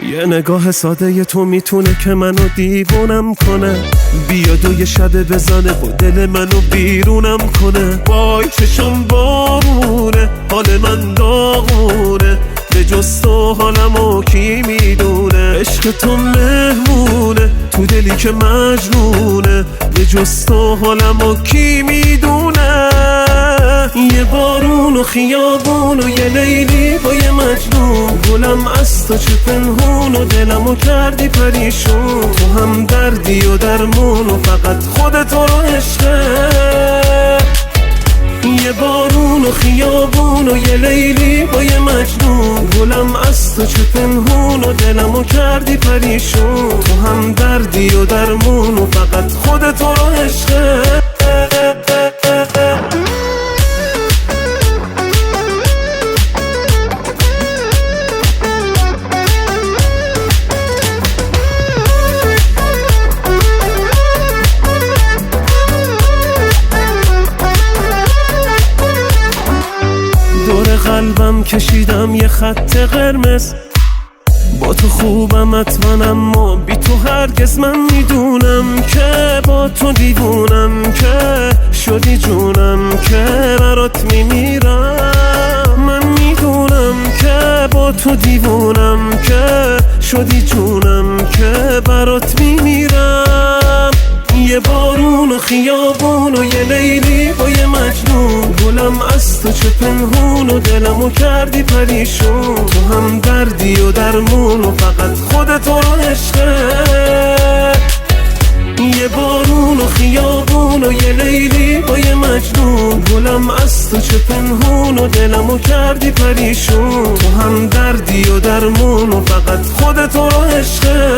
یه نگاه ساده تو میتونه که منو دیوونم کنه، بیاد و یه شب بزنه و دل منو بیرونم کنه. وای چشم بارونه، حال من داغونه، به جز تو حالمو کی میدونه. عشق تو مهمونه تو دلی که مجنونه، به جز تو حالمو کی میدونه. یه بارون و خیابون و یه لیلی با یه مجنون، گلم از تو چه پنهون و دلمو کردی پریشون. تو هم دردی و درمون و فقط خودت رو عشقه. یه بارون و خیابون و یه لیلی با یه مجنون، گلم از تو چه پنهون و دلمو کردی پریشون. تو هم دردی و درمون و فقط خودت رو عشقه. قلبم کشیدم یه خط قرمز، با تو خوبم حتما اما بی تو هرگز. من میدونم که با تو دیوونم، که شدی جونم که برات میمیرم. من میدونم که با تو دیوونم، که شدی جونم که برات میمیرم. یه بارون و خیابون و یه لیلی با یه مجنون، گلم از تو چه پنهون و دلمو کردی پریشون. تو هم دردی و درمون و فقط خودت رو عشقه. یه بارون و خیابون و یه لیلی با یه مجنون، گلم از تو چه پنهون و دلمو کردی پریشون. تو هم دردی و درمون و فقط خودت رو عشقه.